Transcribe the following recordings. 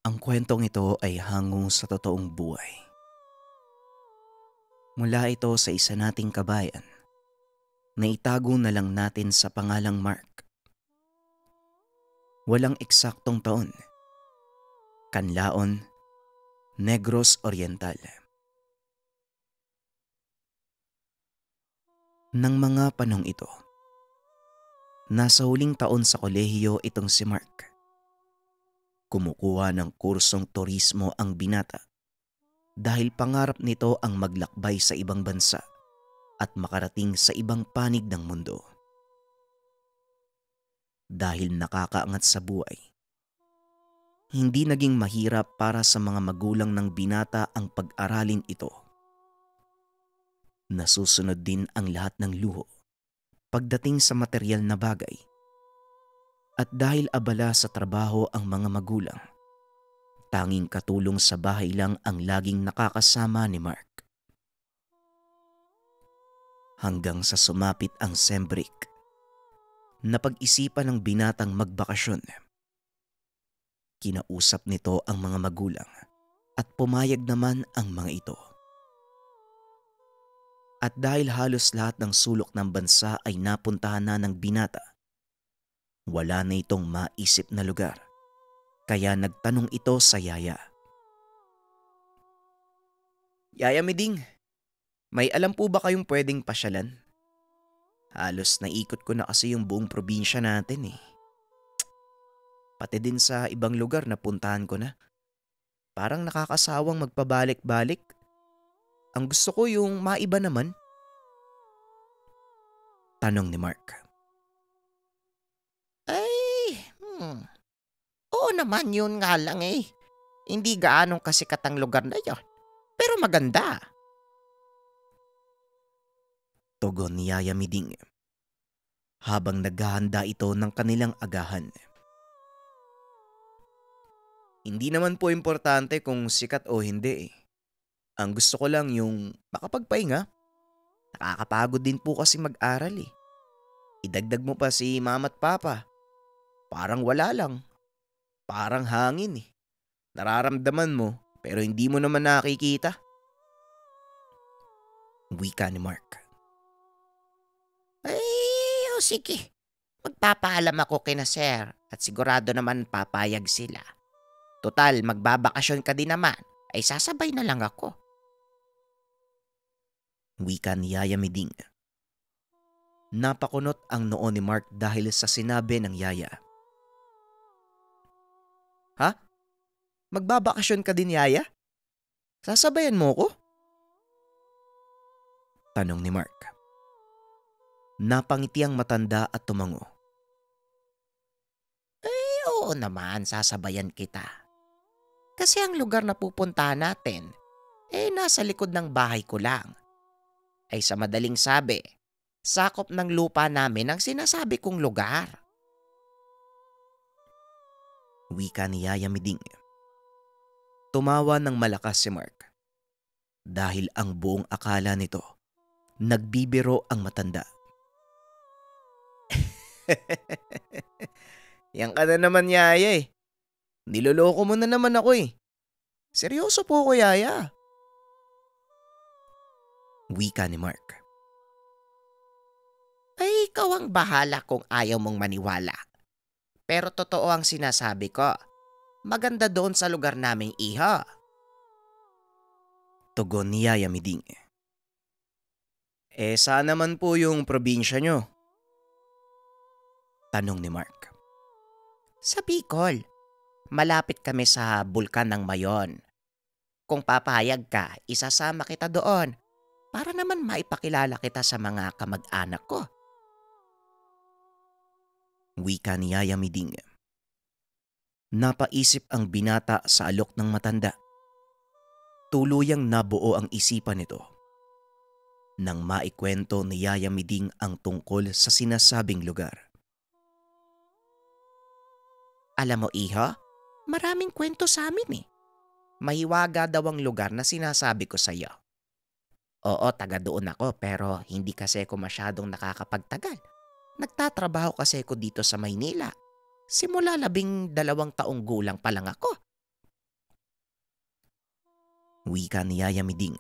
Ang kwentong ito ay hango sa totoong buhay. Mula ito sa isa nating kabayan na itago na lang natin sa pangalang Mark. Walang eksaktong taon. Kanlaon, Negros Oriental. Nang mga panong ito, nasa huling taon sa kolehiyo itong si Mark. Kumukuha ng kursong turismo ang binata dahil pangarap nito ang maglakbay sa ibang bansa at makarating sa ibang panig ng mundo. Dahil nakakaangat sa buhay, hindi naging mahirap para sa mga magulang ng binata ang pag-aralin ito. Nasusunod din ang lahat ng luho pagdating sa materyal na bagay. At dahil abala sa trabaho ang mga magulang, tanging katulong sa bahay lang ang laging nakakasama ni Mark. Hanggang sa sumapit ang Sembreak, napag-isipan ng binatang magbakasyon. Kinausap nito ang mga magulang at pumayag naman ang mga ito. At dahil halos lahat ng sulok ng bansa ay napuntahan na ng binata, wala na itong maisip na lugar. Kaya nagtanong ito sa yaya. Yaya Miding, may alam po ba kayong pwedeng pasyalan? Halos naikot ko na kasi yung buong probinsya natin eh. Pati din sa ibang lugar na puntahan ko na. Parang nakakasawang magpabalik-balik. Ang gusto ko yung maiba naman. Tanong ni Mark. Ay, oo naman yun nga lang eh. Hindi gaanong kasikat ang lugar na yon. Pero maganda. Tugon ni Yaya Miding habang naghahanda ito ng kanilang agahan. Hindi naman po importante kung sikat o hindi eh. Ang gusto ko lang yung makapagpahinga. Nakakapagod din po kasi mag-aral eh. Idagdag mo pa si mama at papa. Parang wala lang. Parang hangin eh. Nararamdaman mo pero hindi mo naman nakikita. Wika ni Mark. Ay, o sige. Magpapaalam ako kina sir at sigurado naman papayag sila. Total, magbabakasyon ka din naman. Ay sasabay na lang ako. Wika ni Yaya Miding. Napakunot ang noo ni Mark dahil sa sinabi ng yaya. Ha? Magbabakasyon ka din, yaya? Sasabayan mo ko? Tanong ni Mark. Napangiti ang matanda at tumango. Ay, oo naman, sasabayan kita. Kasi ang lugar na pupuntahan natin, nasa likod ng bahay ko lang. Ay sa madaling sabi, sakop ng lupa namin ang sinasabi kong lugar. Wika ni Yaya Miding. Tumawa ng malakas si Mark. Dahil ang buong akala nito, nagbibiro ang matanda. Yan ka na naman, yaya eh. Niloloko mo na naman ako eh. Seryoso po ako, yaya. Wika ni Mark. Ay, ikaw ang bahala kung ayaw mong maniwala. Pero totoo ang sinasabi ko. Maganda doon sa lugar naming iho. Tugon ni Yaya Miding. Saan naman po yung probinsya nyo? Tanong ni Mark. Sa Bicol, malapit kami sa bulkan ng Mayon. Kung papayag ka, isasama kita doon para naman maipakilala kita sa mga kamag-anak ko. Wika ni Yaya Miding. Napaisip ang binata sa alok ng matanda. Tuluyang nabuo ang isipan nito nang maikwento ni Yaya Miding ang tungkol sa sinasabing lugar. Alam mo iho, maraming kwento sa amin eh. Mahiwaga daw ang lugar na sinasabi ko sa iyo. Oo, taga doon ako pero hindi kasi ako masyadong nakakapagtagal. Nagtatrabaho kasi ako dito sa Maynila. Simula 12 taong gulang pa lang ako. Wika ni Yaya Miding.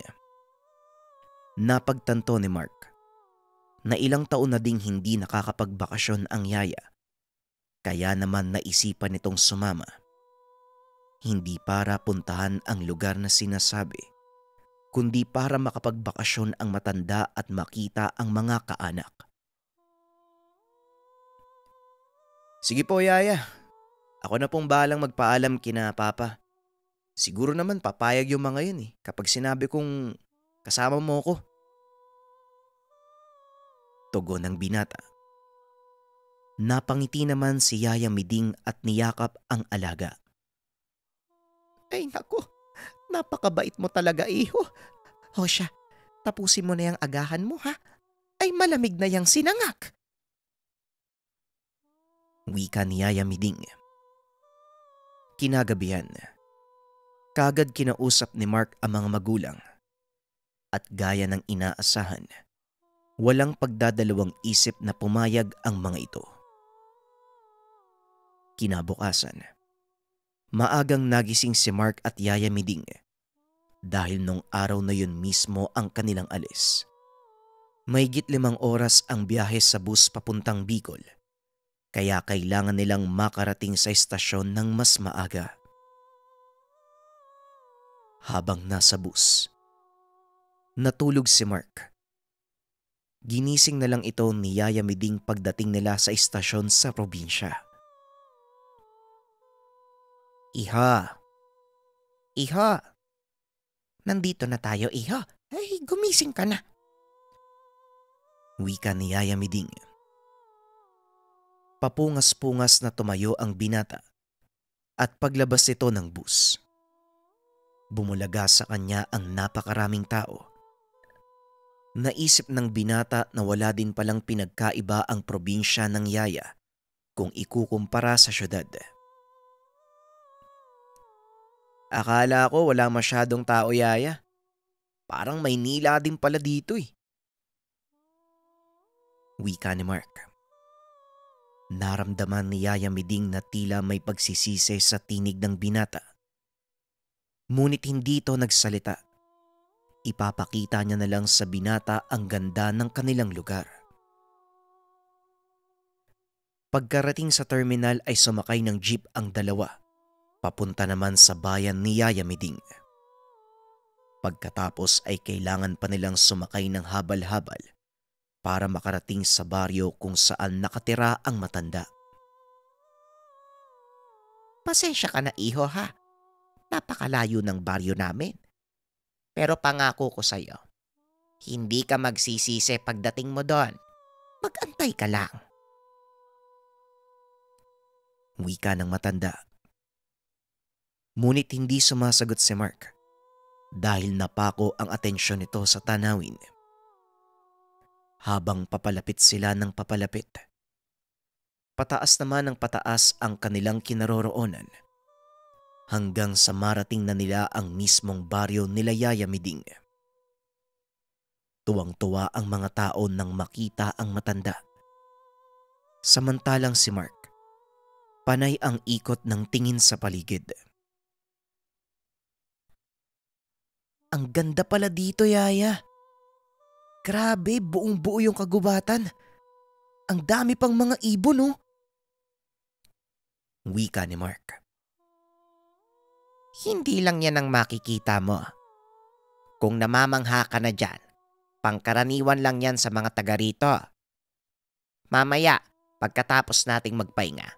Napagtanto ni Mark na ilang taon na ding hindi nakakapagbakasyon ang yaya, kaya naman naisipan nitong sumama. Hindi para puntahan ang lugar na sinasabi, kundi para makapagbakasyon ang matanda at makita ang mga kaanak. Sige po, Yaya. Ako na pong bahalang magpaalam kina Papa. Siguro naman papayag yung mga yun kapag sinabi kong kasama mo ko. Tugon ng binata. Napangiti naman si Yaya Miding at niyakap ang alaga. Ay naku, napakabait mo talaga, iho. O siya, tapusin mo na yung agahan mo, ha? Ay malamig na yung sinangak. Wika ni Yaya Miding. Kinagabihan, kagad kinausap ni Mark ang mga magulang at gaya ng inaasahan, walang pagdadalawang isip na pumayag ang mga ito. Kinabukasan, maagang nagising si Mark at Yaya Miding dahil nung araw na yun mismo ang kanilang alis. Mahigit 5 oras ang biyahe sa bus papuntang Bicol, kaya kailangan nilang makarating sa istasyon ng mas maaga. Habang nasa bus, natulog si Mark. Ginising na lang ito ni Yaya Miding pagdating nila sa istasyon sa probinsya. Iha! Iha! Nandito na tayo, iha. Ay, gumising ka na. Wika ni Yaya Miding. Papungas-pungas na tumayo ang binata at paglabas nito ng bus, bumulaga sa kanya ang napakaraming tao. Naisip ng binata na wala din palang pinagkaiba ang probinsya ng yaya kung ikukumpara sa syudad. Akala ko wala masyadong tao, Yaya. Parang Maynila din pala dito Wika ni Mark. Naramdaman ni Yaya Miding na tila may pagsisisi sa tinig ng binata. Ngunit hindi ito nagsalita. Ipapakita niya na lang sa binata ang ganda ng kanilang lugar. Pagkarating sa terminal ay sumakay ng jeep ang dalawa, papunta naman sa bayan ni Yaya Miding. Pagkatapos ay kailangan pa nilang sumakay ng habal-habal para makarating sa baryo kung saan nakatira ang matanda. Pasensya ka na, iho, ha? Napakalayo ng baryo namin. Pero pangako ko sa'yo, hindi ka magsisisi pagdating mo doon. Mag-antay ka lang. Wika ng matanda. Ngunit hindi sumasagot si Mark dahil napako ang atensyon nito sa tanawin. Habang papalapit sila ng papalapit, pataas naman ng pataas ang kanilang kinaroroonan hanggang sa marating na nila ang mismong baryo nila Yaya Miding. Tuwang-tuwa ang mga tao nang makita ang matanda. Samantalang si Mark, panay ang ikot ng tingin sa paligid. Ang ganda pala dito, Yaya. Grabe, buong-buo yung kagubatan. Ang dami pang mga ibon, Wika ni Mark. Hindi lang yan ang makikita mo. Kung namamangha ka na dyan, pangkaraniwan lang yan sa mga taga rito. Mamaya, pagkatapos nating magpahinga,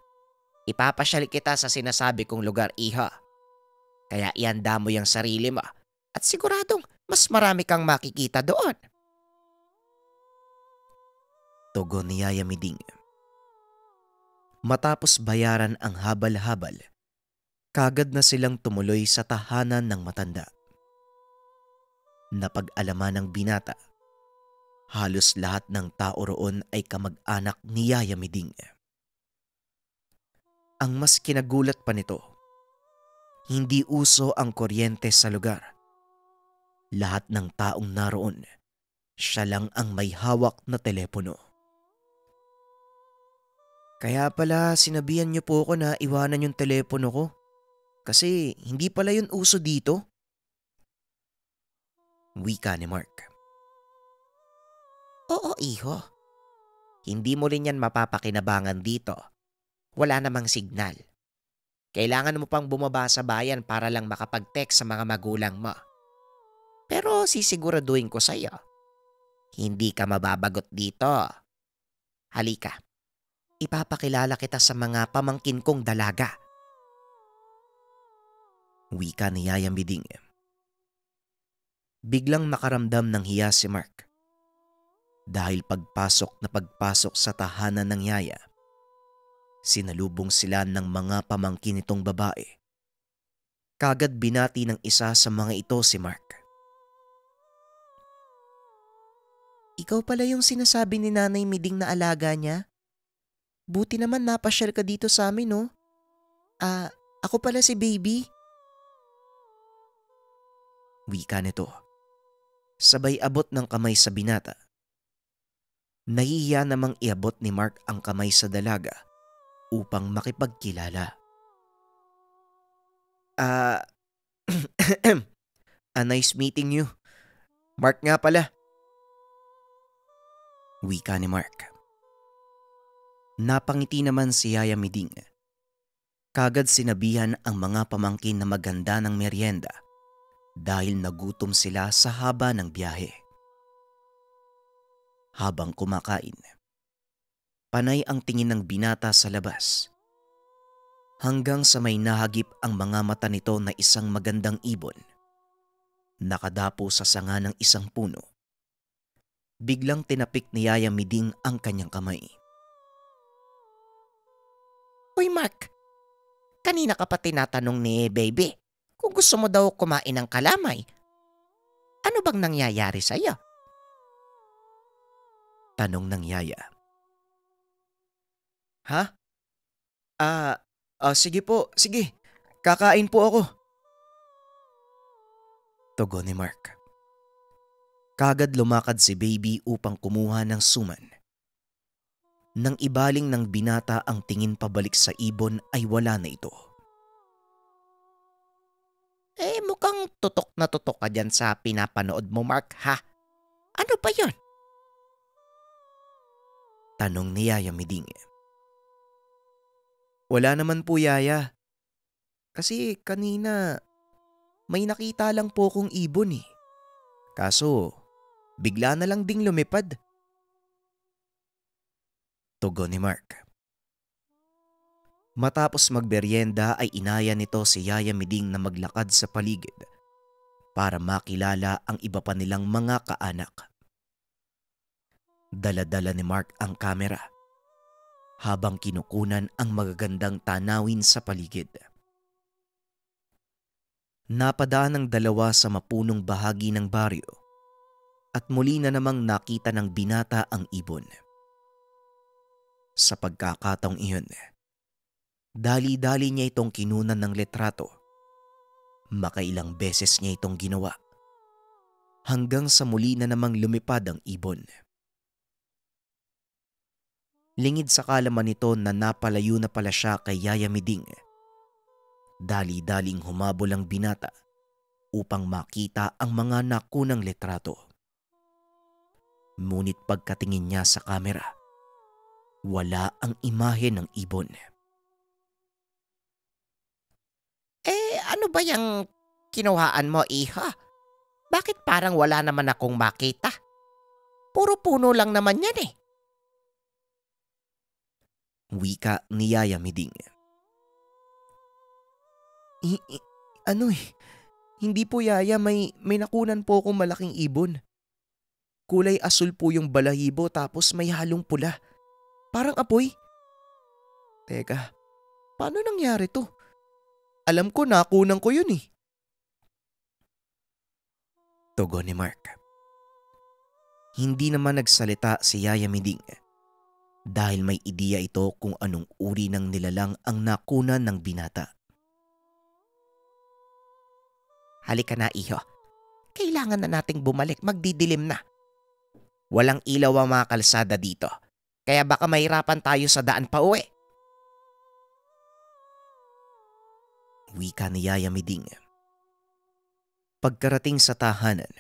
ipapasyal kita sa sinasabi kong lugar, iho. Kaya ihanda mo yung sarili mo at siguradong mas marami kang makikita doon. Tugon ni Yaya Miding. Matapos bayaran ang habal-habal, kagad na silang tumuloy sa tahanan ng matanda. Napag-alaman ng binata, halos lahat ng tao roon ay kamag-anak ni Yaya Miding. Ang mas kinagulat pa nito, hindi uso ang kuryente sa lugar. Lahat ng taong naroon, siya lang ang may hawak na telepono. Kaya pala sinabihan niyo po ako na iwanan yung telepono ko. Kasi hindi pala yun uso dito. Wika ni Mark. Oo, iho. Hindi mo rin yan mapapakinabangan dito. Wala namang signal. Kailangan mo pang bumaba sa bayan para lang makapag-text sa mga magulang mo. Pero sisiguraduhin ko sa'yo, hindi ka mababagot dito. Halika, ipapakilala kita sa mga pamangkin kong dalaga. Wika ni Yaya Miding. Biglang nakaramdam ng hiya si Mark. Dahil pagpasok sa tahanan ng Yaya, sinalubong sila ng mga pamangkin nitong babae. Kagad binati ng isa sa mga ito si Mark. Ikaw pala yung sinasabi ni Nanay Miding na alaga niya? Buti naman napasyal ka dito sa amin, no? Ako pala si Baby. Wika nito. Sabay abot ng kamay sa binata. Nahihiya namang iabot ni Mark ang kamay sa dalaga upang makipagkilala. Nice meeting you. Mark nga pala. Wika ni Mark. Napangiti naman si Yaya Miding. Kagad sinabihan ang mga pamangkin na maganda ng merienda dahil nagutom sila sa haba ng biyahe. Habang kumakain, panay ang tingin ng binata sa labas. Hanggang sa may nahagip ang mga mata nito na isang magandang ibon. Nakadapo sa sanga ng isang puno. Biglang tinapik ni Yaya Miding ang kanyang kamay. Uy Mark, kanina ka pa tinatanong ni Baby kung gusto mo daw kumain ng kalamay. Ano bang nangyayari sa'yo? Tanong ng Yaya. Ha? Sige po, sige. Kakain po ako. Tugon ni Mark. Kagad lumakad si Baby upang kumuha ng suman. Nang ibaling ng binata ang tingin pabalik sa ibon ay wala na ito. Mukhang tutok ka dyan sa pinapanood mo, Mark, ha? Ano ba yon? Tanong ni Yaya Miding. Wala naman po, Yaya. Kasi kanina may nakita lang po kong ibon eh. Kaso bigla na lang ding lumipad. Tugon ni Mark. Matapos magberyenda ay inaya nito si Yaya Miding na maglakad sa paligid para makilala ang iba pa nilang mga kaanak. Dala-dala ni Mark ang kamera habang kinukunan ang magagandang tanawin sa paligid. Napadaan ang dalawa sa mapunong bahagi ng baryo at muli na namang nakita ng binata ang ibon. Sa pagkakataong iyon, dali-dali niya itong kinunan ng litrato. Makailang beses niya itong ginawa hanggang sa muli na namang lumipad ang ibon. Lingid sa kalaman nito na napalayo na pala siya kay Yaya Miding. Dali-daling humabol ang binata upang makita ang mga nakunang litrato. Ngunit pagkatingin niya sa kamera, wala ang imahe ng ibon. Ano ba yung kinuhaan mo, iha? Bakit parang wala naman akong makita? Puro puno lang naman yan eh. Wika ni Yaya Miding. Hindi po, Yaya, may nakunan po akong malaking ibon. Kulay asul po yung balahibo tapos may halong pula. Parang apoy. Teka, paano nangyari to? Alam ko nakunan ko yun eh. Tugon ni Mark. Hindi naman nagsalita si Yaya Miding dahil may ideya ito kung anong uri ng nilalang ang nakunan ng binata. Halika na, iho. Kailangan na nating bumalik, magdidilim na. Walang ilaw ang mga kalsada dito, kaya baka mahirapan tayo sa daan pa uwi. Wika ni Yaya Miding. Pagkarating sa tahanan,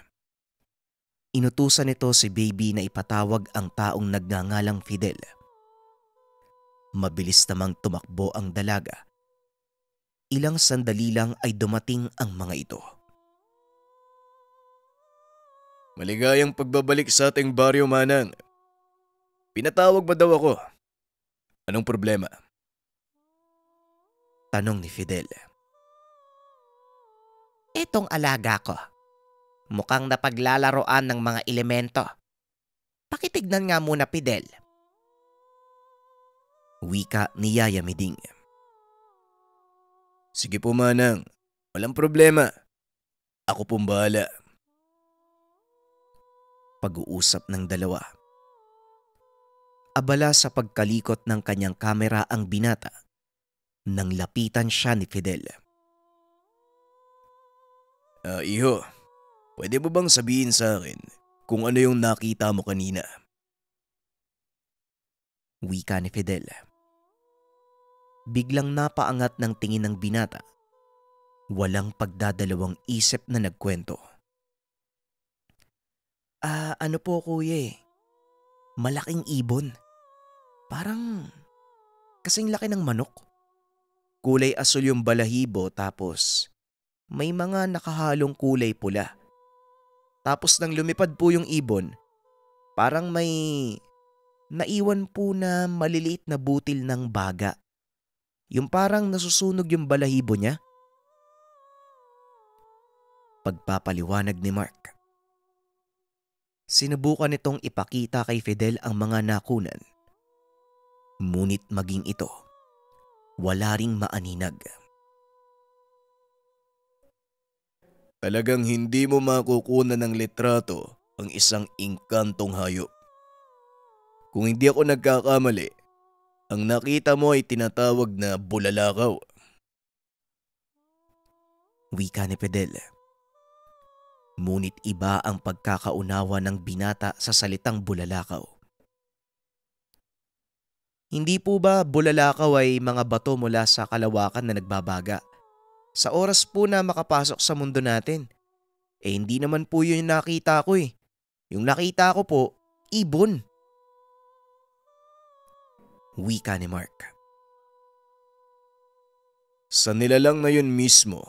Inutusan nito si Baby na ipatawag ang taong nagngangalang Fidel. Mabilis namang tumakbo ang dalaga. Ilang sandali lang ay dumating ang mga ito. Maligayang pagbabalik sa ating baryo, Manang. Pinatawag mo daw ako. Anong problema? Tanong ni Fidel. Itong alaga ko. Mukhang napaglalaroan ng mga elemento. Pakitignan nga muna, Fidel. Wika ni Yaya Miding. Sige po, Manang. Walang problema. Ako pong bahala. Pag-uusap ng dalawa. Abala sa pagkalikot ng kanyang kamera ang binata nang lapitan siya ni Fidel. Iho, pwede mo bang sabihin sa akin kung ano yung nakita mo kanina? Wika ni Fidel. Biglang napaangat ng tingin ng binata. Walang pagdadalawang isip na nagkwento. Ano po kuya eh. Malaking ibon. Parang kasing laki ng manok. Kulay asul yung balahibo tapos may mga nakahalong kulay pula. Tapos nang lumipad po yung ibon, parang may naiwan po na maliliit na butil ng baga. Yung parang nasusunog yung balahibo niya. Pagpapaliwanag ni Mark. Sinubukan nitong ipakita kay Fidel ang mga nakunan. Ngunit maging ito, wala ring maaninag. Talagang hindi mo makukunan ng litrato ang isang engkantong hayop. Kung hindi ako nagkakamali, ang nakita mo ay tinatawag na bulalakaw. Wika ni Fidel. Ngunit iba ang pagkakaunawa ng binata sa salitang bulalakaw. Hindi po ba bulalakaw ay mga bato mula sa kalawakan na nagbabaga? Sa oras po na makapasok sa mundo natin. Hindi naman po yun yung nakita ko eh. Yung nakita ko po, ibon. Wika ni Mark. Sa nilalang na yun mismo,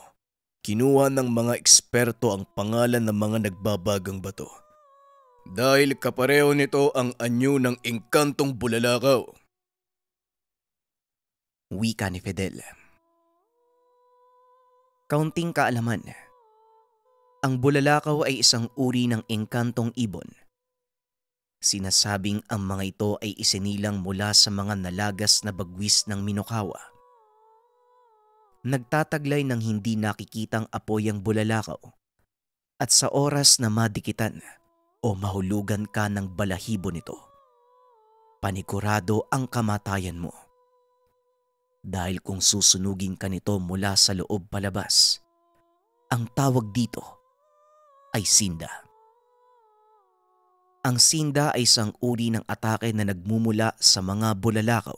kinuha ng mga eksperto ang pangalan ng mga nagbabagang bato. Dahil kapareho nito ang anyo ng engkantong bulalakaw. Wika ni Fidel. Kaunting kaalaman. Ang bulalakaw ay isang uri ng engkantong ibon. Sinasabing ang mga ito ay isinilang mula sa mga nalagas na bagwis ng Minokawa. Nagtataglay ng hindi nakikitang apoy ang bulalakaw at sa oras na madikitan o mahulugan ka ng balahibo nito, panigurado ang kamatayan mo. Dahil kung susunugin ka nito mula sa loob palabas, ang tawag dito ay sinda. Ang sinda ay isang uri ng atake na nagmumula sa mga bulalakaw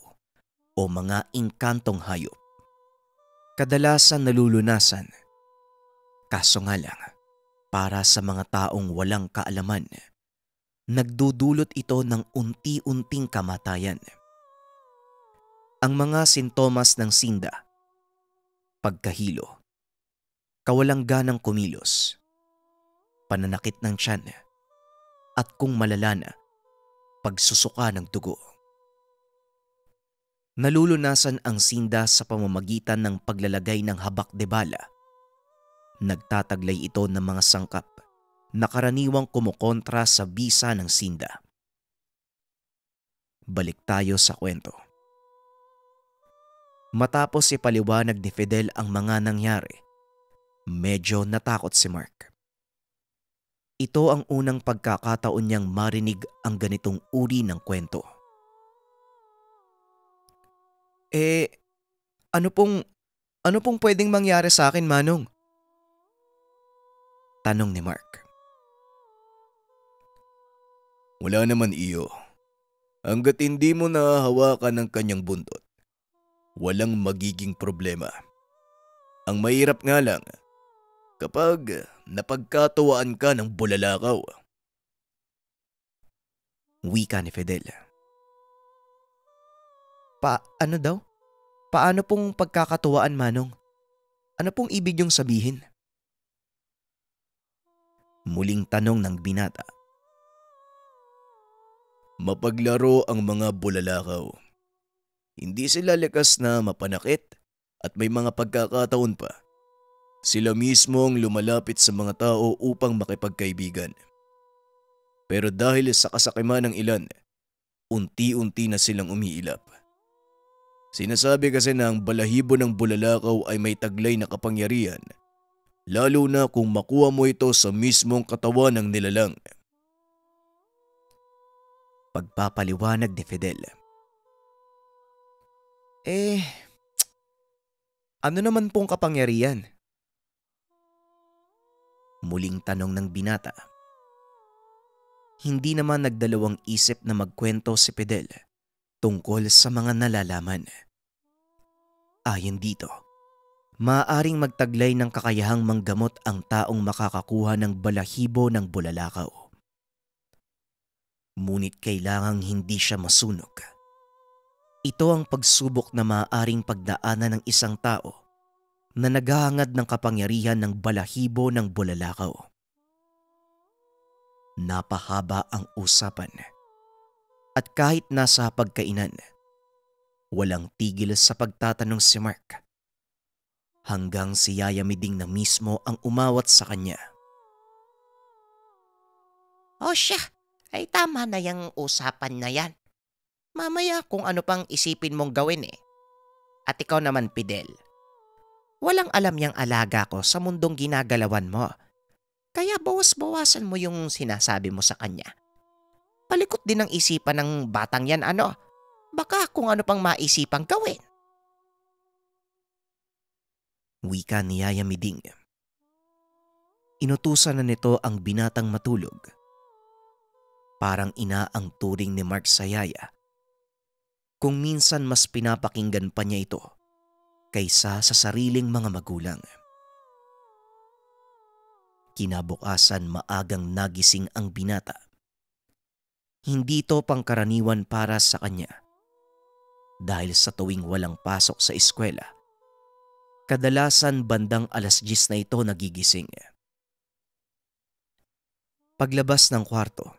o mga engkantong hayop. Kadalasan nalulunasan. Kaso nga lang, para sa mga taong walang kaalaman, nagdudulot ito ng unti-unting kamatayan. Ang mga sintomas ng sinda: pagkahilo, kawalang ganang kumilos, pananakit ng tiyan, at kung malala na, pagsusuka ng dugo. Nalulunasan ang sinda sa pamamagitan ng paglalagay ng habak de bala. Nagtataglay ito ng mga sangkap na karaniwang kumukontra sa bisa ng sinda. Balik tayo sa kwento. Matapos ipaliwanag ni Fidel ang mga nangyari, medyo natakot si Mark. Ito ang unang pagkakataon niyang marinig ang ganitong uri ng kwento. Ano pong pwedeng mangyari sa akin, Manong? Tanong ni Mark. Wala naman iyo. Hanggat hindi mo nahahawakan ng kanyang buntot, walang magiging problema. Ang mahirap nga lang, kapag napagkatuwaan ka ng bulalakaw. Wika ni Fidel. Ano daw? Paano pong pagkakatuwaan, Manong? Ano pong ibig niyong sabihin? Muling tanong ng binata. Mapaglaro ang mga bulalakaw. Hindi sila likas na mapanakit at may mga pagkakataon pa. Sila mismo ang lumalapit sa mga tao upang makipagkaibigan. Pero dahil sa kasakiman ng ilan, unti-unti na silang umiilap. Sinasabi kasi na ang balahibo ng bulalakaw ay may taglay na kapangyarihan, lalo na kung makuha mo ito sa mismong katawan ng nilalang. Pagpapaliwanag ni Fidel. Ano naman pong kapangyarihan? Muling tanong ng binata. Hindi naman nagdalawang isip na magkwento si Fidel tungkol sa mga nalalaman. Ayon dito, maaaring magtaglay ng kakayahang manggamot ang taong makakakuha ng balahibo ng bulalakaw. Ngunit kailangang hindi siya masunog. Ito ang pagsubok na maaaring pagdaanan ng isang tao na naghahangad ng kapangyarihan ng balahibo ng bulalakaw. Napahaba ang usapan. At kahit nasa pagkainan, walang tigil sa pagtatanong si Mark. Hanggang si Yaya Miding na mismo ang umawat sa kanya. O siya, ay tama na yung usapan na yan. Mamaya kung ano pang isipin mong gawin eh. At ikaw naman, Fidel. Walang alam yang alaga ko sa mundong ginagalawan mo. Kaya bawas-bawasan mo yung sinasabi mo sa kanya. Palikot din ang isipan ng batang yan ano. Baka kung ano pang maisipang gawin. Wika ni Yaya Miding. Inutusan na nito ang binatang matulog. Parang ina ang turing ni Mark sa Yaya. Kung minsan mas pinapakinggan pa niya ito kaysa sa sariling mga magulang. Kinabukasan maagang nagising ang binata. Hindi ito pangkaraniwan para sa kanya. Dahil sa tuwing walang pasok sa eskwela, kadalasan bandang 10:00 na ito nagigising. Paglabas ng kwarto,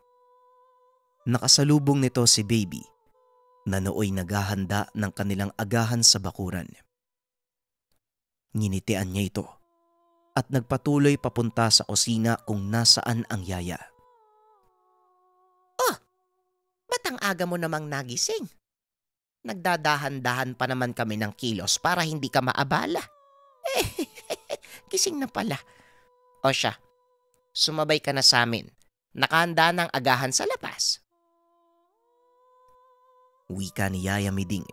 nakasalubong nito si Baby na nooy naghahanda ng kanilang agahan sa bakuran. Nginitian niya ito at nagpatuloy papunta sa kusina kung nasaan ang Yaya. Ba't ang aga mo namang nagising? Nagdadahan-dahan pa naman kami ng kilos para hindi ka maabala. Gising na pala. O siya, sumabay ka na sa amin. Nakahanda ng agahan sa labas. Wika ni Yaya Miding.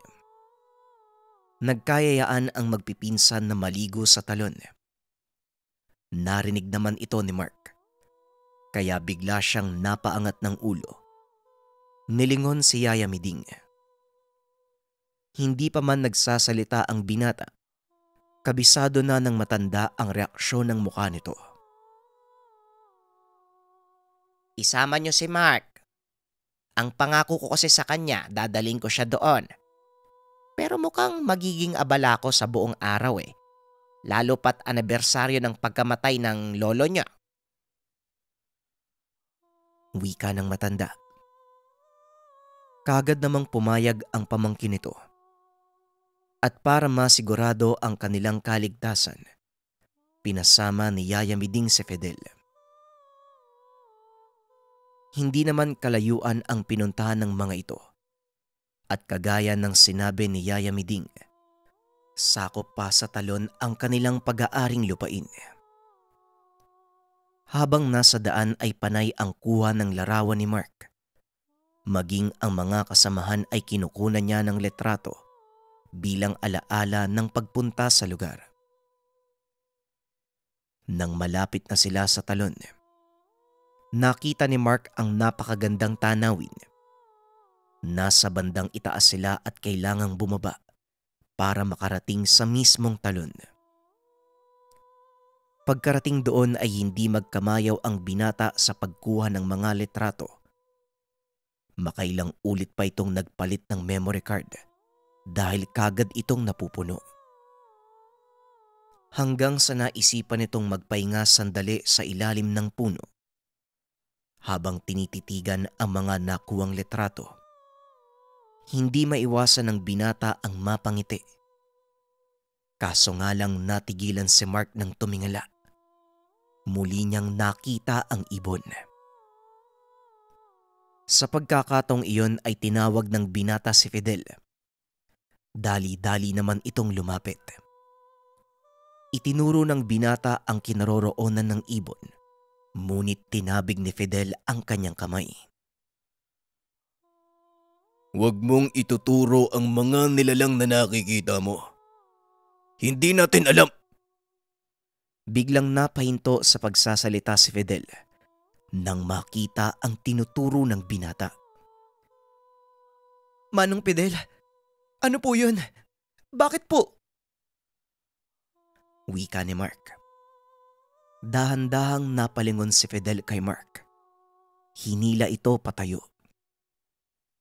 Nagkayayaan ang magpipinsan na maligo sa talon. Narinig naman ito ni Mark. Kaya bigla siyang napaangat ng ulo. Nilingon si Yaya Miding. Hindi pa man nagsasalita ang binata. Kabisado na ng matanda ang reaksyon ng mukha nito. Isama niyo si Mark. Ang pangako ko kasi sa kanya, dadaling ko siya doon. Pero mukhang magiging abala ko sa buong araw eh. Lalo pat anibersaryo ng pagkamatay ng lolo niya. Wika ng matanda. Kaagad namang pumayag ang pamangkin nito. At para masigurado ang kanilang kaligtasan, pinasama ni Yaya Miding si Fidel. Hindi naman kalayuan ang pinuntahan ng mga ito. At kagaya ng sinabi ni Yaya Miding, sakop pa sa talon ang kanilang pag-aaring lupain. Habang nasa daan ay panay ang kuha ng larawan ni Mark. Maging ang mga kasamahan ay kinukunan niya ng letrato bilang alaala ng pagpunta sa lugar. Nang malapit na sila sa talon, nakita ni Mark ang napakagandang tanawin. Nasa bandang itaas sila at kailangang bumaba para makarating sa mismong talon. Pagkarating doon ay hindi magkamayaw ang binata sa pagkuha ng mga letrato. Makailang ulit pa itong nagpalit ng memory card dahil kagad itong napupuno. Hanggang sa naisipan itong magpahinga sandali sa ilalim ng puno habang tinititigan ang mga nakuwang litrato. Hindi maiwasan ng binata ang mapangiti. Kaso nga lang natigilan si Mark ng tumingala. Muli niyang nakita ang ibon. Sa pagkakataong iyon ay tinawag ng binata si Fidel. Dali-dali naman itong lumapit. Itinuro ng binata ang kinaroroonan ng ibon, ngunit tinabig ni Fidel ang kanyang kamay. Huwag mong ituturo ang mga nilalang na nakikita mo. Hindi natin alam. Biglang napahinto sa pagsasalita si Fidel nang makita ang tinuturo ng binata. Manong Fidel, ano po yun? Bakit po? Wika ni Mark. Dahan-dahang napalingon si Fidel kay Mark. Hinila ito patayo.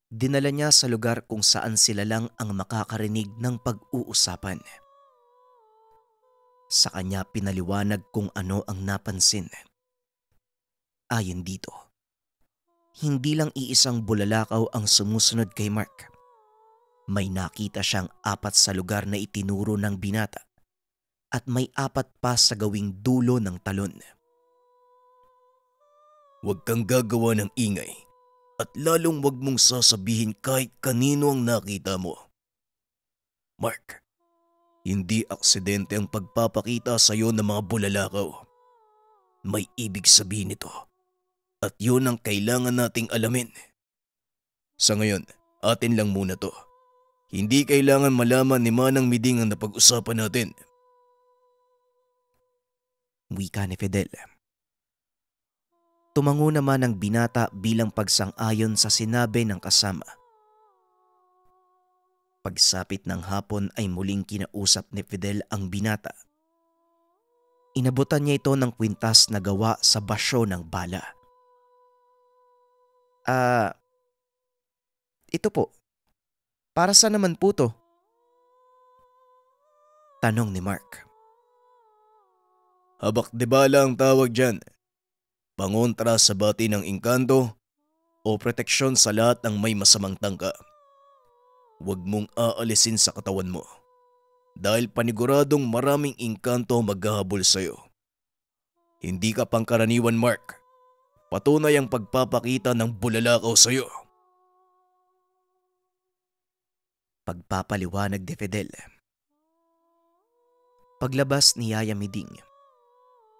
Dinala niya sa lugar kung saan sila lang ang makakarinig ng pag-uusapan. Sa kanya pinaliwanag kung ano ang napansin. Ayon dito, hindi lang iisang bulalakaw ang sumusunod kay Mark. May nakita siyang 4 sa lugar na itinuro ng binata at may 4 pa sa gawing dulo ng talon. Huwag kang gagawa ng ingay at lalong huwag mong sasabihin kahit kanino ang nakita mo. Mark, hindi aksidente ang pagpapakita sa iyo ng mga bulalakaw. May ibig sabihin ito at yun ang kailangan nating alamin. Sa ngayon, atin lang muna to. Hindi kailangan malaman ni Manang Miding ang napag-usapan natin. Wika ni Fidel. Tumango naman ang binata bilang pagsang-ayon sa sinabi ng kasama. Pagsapit ng hapon ay muling kinausap ni Fidel ang binata. Inabutan niya ito ng kwintas na gawa sa basyo ng bala. Ito po. Para saan naman po to? Tanong ni Mark. Habak de bala ang tawag dyan. Pangontra sa bati ng engkanto o proteksyon sa lahat ng may masamang tangka. Huwag mong aalisin sa katawan mo dahil paniguradong maraming engkanto maghahabol sa'yo. Hindi ka pangkaraniwan, Mark. Patunay ang pagpapakita ng bulalakaw sa'yo. Pagpapaliwanag ni Fidel. Paglabas ni Yaya Miding,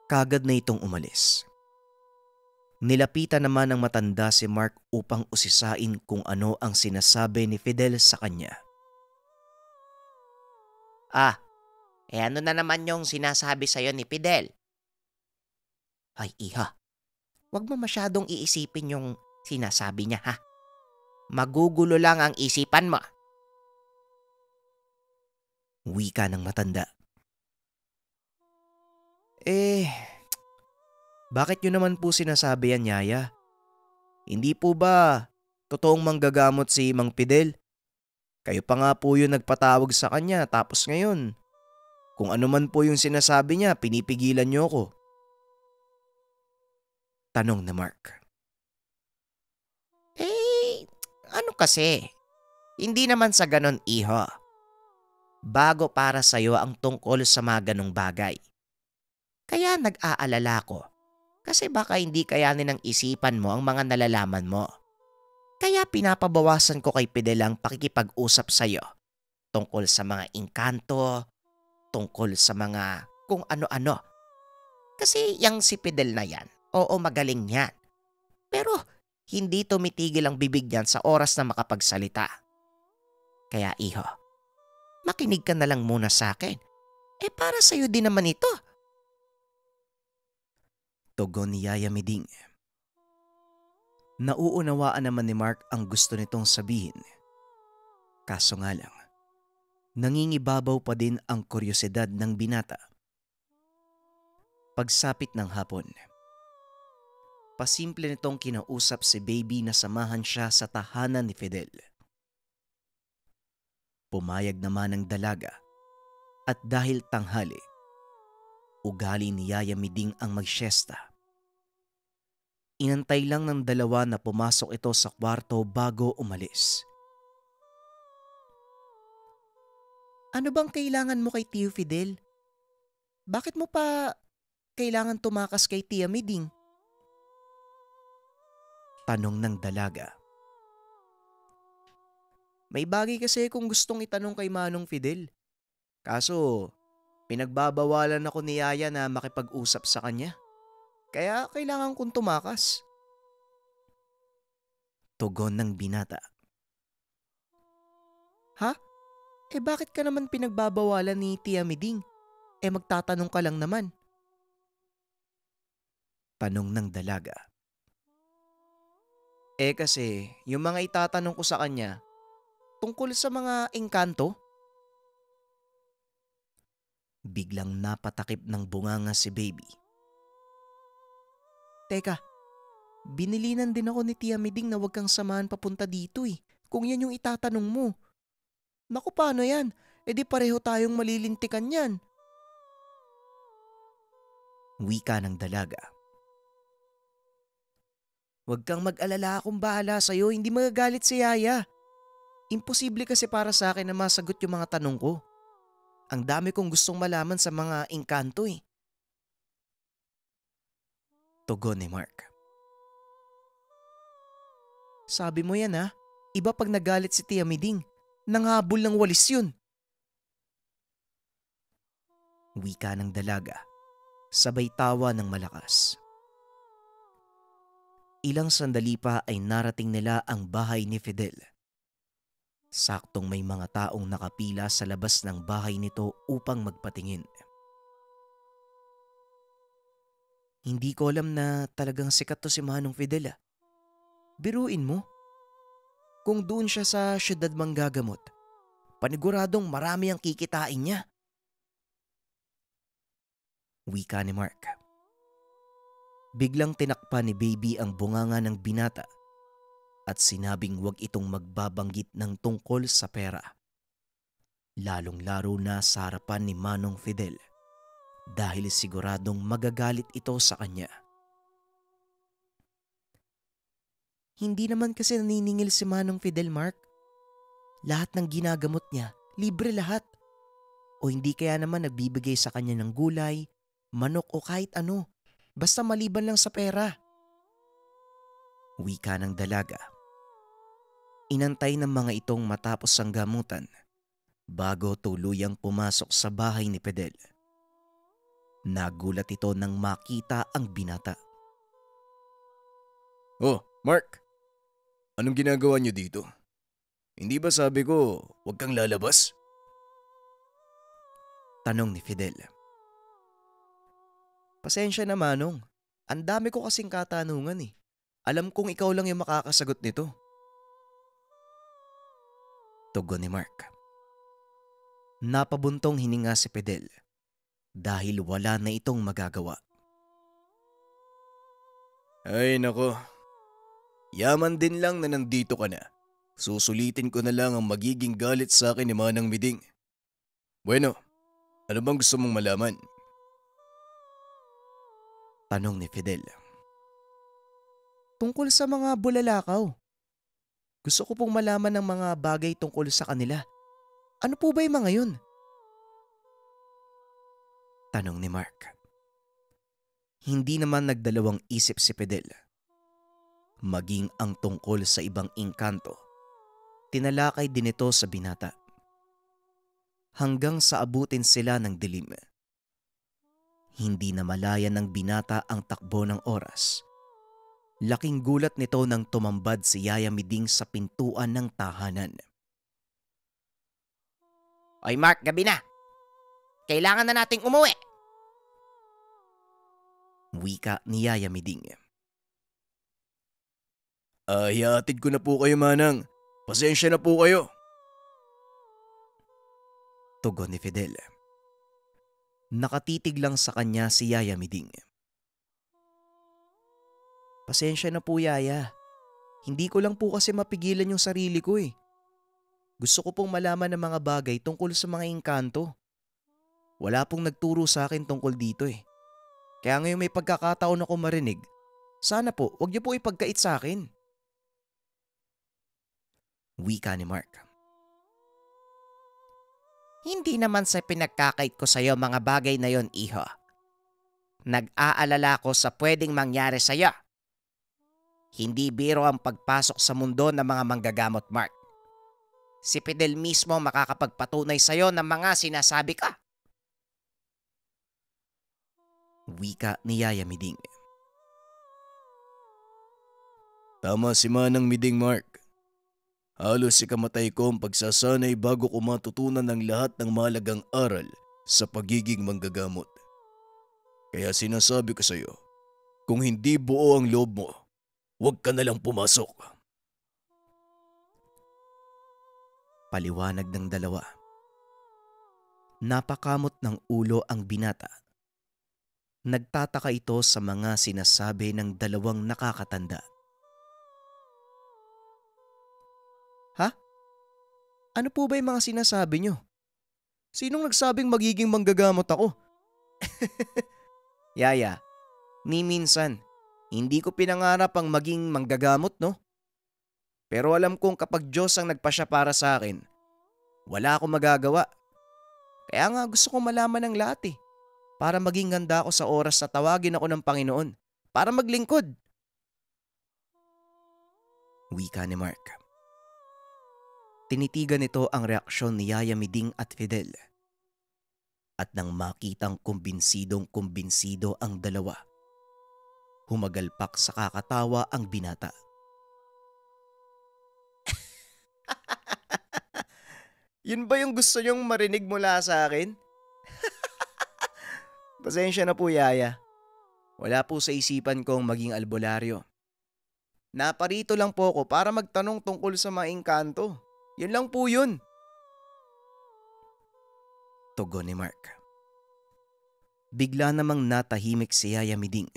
kagad na itong umalis. Nilapitan naman ng matanda si Mark upang usisain kung ano ang sinasabi ni Fidel sa kanya. Ano na naman yung sinasabi sa'yo ni Fidel? Ay iha, wag mo masyadong iisipin yung sinasabi niya ha. Magugulo lang ang isipan mo. Wika ng matanda. Bakit nyo naman po sinasabi yan, Yaya? Hindi po ba totoong manggagamot si Mang Fidel? Kayo pa nga po yung nagpatawag sa kanya tapos ngayon, kung ano man po yung sinasabi niya, pinipigilan nyo ko. Tanong ni Mark. Ano kasi? Hindi naman sa ganon, iho. Bago para sa'yo ang tungkol sa mga ganong bagay. Kaya nag-aalala ko. Kasi baka hindi kayanin ng isipan mo ang mga nalalaman mo. Kaya pinapabawasan ko kay Fidel ang pakikipag-usap sa'yo. Tungkol sa mga engkanto, tungkol sa mga kung ano-ano. Kasi yang si Fidel na yan, oo magaling yan. Pero hindi tumitigil ang bibig niyan sa oras na makapagsalita. Kaya iho, makinig ka na lang muna sa akin. Para sa'yo din naman ito. Tugon ni Yaya Miding. Nauunawaan naman ni Mark ang gusto nitong sabihin. Kaso nga lang, nangingibabaw pa din ang kuryosidad ng binata. Pagsapit ng hapon, pasimple nitong kinausap si Baby na samahan siya sa tahanan ni Fidel. Pumayag naman ang dalaga at dahil tanghali, ugali ni Yaya Miding ang magsyesta. Inantay lang ng dalawa na pumasok ito sa kwarto bago umalis. Ano bang kailangan mo kay Tio Fidel? Bakit mo pa kailangan tumakas kay Tia Miding? Tanong ng dalaga. May bagay kasi kung gustong itanong kay Manong Fidel. Kaso, pinagbabawalan ako ni Yaya na makipag-usap sa kanya. Kaya kailangan kong tumakas. Tugon ng binata. Ha? Bakit ka naman pinagbabawalan ni Tia Miding? Magtatanong ka lang naman. Tanong ng dalaga. Kasi yung mga itatanong ko sa kanya tungkol sa mga engkanto. Biglang napatakip ng bunganga si Baby. Teka, binilinan din ako ni Tia Miding na huwag kang samahan papunta dito kung yan yung itatanong mo. Naku, paano yan? Di pareho tayong malilintikan yan. Wika ng dalaga. Huwag kang mag-alala, akong bahala sa'yo, hindi magagalit si Yaya. Imposible kasi para sa akin na masagot yung mga tanong ko. Ang dami kong gustong malaman sa mga engkanto Tugon ni Mark. Sabi mo yan iba pag nagalit si Tia Miding. Nanghabol ng walis yun. Wika ng dalaga, sabay tawa ng malakas. Ilang sandali pa ay narating nila ang bahay ni Fidel. Saktong may mga taong nakapila sa labas ng bahay nito upang magpatingin. Hindi ko alam na talagang sikat to si Manong Fidel. Biruin mo. Kung doon siya sa syudad manggagamot, paniguradong marami ang kikitain niya. Wika ni Mark. Biglang tinakpan ni Baby ang bunganga ng binata at sinabing huwag itong magbabanggit ng tungkol sa pera. Lalong-laro na sa harapan ni Manong Fidel dahil siguradong magagalit ito sa kanya. Hindi naman kasi naniningil si Manong Fidel, Mark. Lahat ng ginagamot niya, libre lahat. O hindi kaya naman nagbibigay sa kanya ng gulay, manok o kahit ano, basta maliban lang sa pera. Wika ng dalaga. Inantay ng mga itong matapos ang gamutan bago tuluyang pumasok sa bahay ni Fidel. Nagulat ito nang makita ang binata. Oh, Mark! Anong ginagawa niyo dito? Hindi ba sabi ko, huwag kang lalabas? Tanong ni Fidel. Pasensya na, Manong. Ang dami ko kasing katanungan Alam kong ikaw lang yung makakasagot nito. Tugon ni Mark. Napabuntong hininga si Fidel dahil wala na itong magagawa. Ay nako, yaman din lang na nandito ka na. Susulitin ko na lang ang magiging galit sa akin ni Manang Miding. Bueno, ano bang gusto mong malaman? Tanong ni Fidel. Tungkol sa mga bulalakaw. Gusto ko pong malaman ng mga bagay tungkol sa kanila. Ano po ba yung mga yun? Tanong ni Mark. Hindi naman nagdalawang isip si Fidel. Maging ang tungkol sa ibang engkanto, tinalakay din ito sa binata. Hanggang sa abutin sila ng dilim. Hindi na malaya ng binata ang takbo ng oras. Laking gulat nito nang tumambad si Yaya Miding sa pintuan ng tahanan. Oy Mark, gabi na. Kailangan na nating umuwi. Wika ni Yaya Miding. Hihatid ko na po kayo, Manang. Pasensya na po kayo. Tugon ni Fidel. Nakatitig lang sa kanya si Yaya Miding. Pasensya na po, Yaya. Hindi ko lang po kasi mapigilan yung sarili ko eh. Gusto ko pong malaman ng mga bagay tungkol sa mga engkanto. Wala pong nagturo sa akin tungkol dito eh. Kaya ngayon may pagkakataon ako marinig. Sana po, wag niyo po ipagkait sa akin. Wika ni Mark. Hindi naman sa pinagkakait ko sa'yo mga bagay na yon, iho. Nag-aalala ko sa pwedeng mangyari sa'yo. Hindi biro ang pagpasok sa mundo ng mga manggagamot, Mark. Si Fidel mismo makakapagpatunay sa'yo ng mga sinasabi ka. Wika ni Yaya Miding. Tama si Manang Miding, Mark. Halos ikamatay ko ang pagsasanay bago ko matutunan ng lahat ng mahalagang aral sa pagiging manggagamot. Kaya sinasabi ko sa iyo, kung hindi buo ang loob mo, huwag ka na lang pumasok. Paliwanag ng dalawa. Napakamot ng ulo ang binata. Nagtataka ito sa mga sinasabi ng dalawang nakakatanda. Ha? Ano po ba yung mga sinasabi nyo? Sinong nagsabing magiging manggagamot ako? Yaya, ni minsan, hindi ko pinangarap ang maging manggagamot, no? Pero alam kong kapag Diyos ang nagpasya para sa akin, wala akong magagawa. Kaya nga gusto kong malaman ng lahat eh. Para maging handa ako sa oras na tawagin ako ng Panginoon. Para maglingkod. Wika ni Mark. Tinitigan nito ang reaksyon ni Yaya Miding at Fidel. At nang makitang kumbinsidong-kumbinsido ang dalawa, humagalpak sa kakatawa ang binata. Yun ba yung gusto nyong marinig mula sa akin? Pasensya na po, Yaya. Wala po sa isipan kong maging albularyo. Naparito lang po ako para magtanong tungkol sa mga engkanto. Yun lang po yun. Tugon ni Mark. Bigla namang natahimik si Yaya Miding.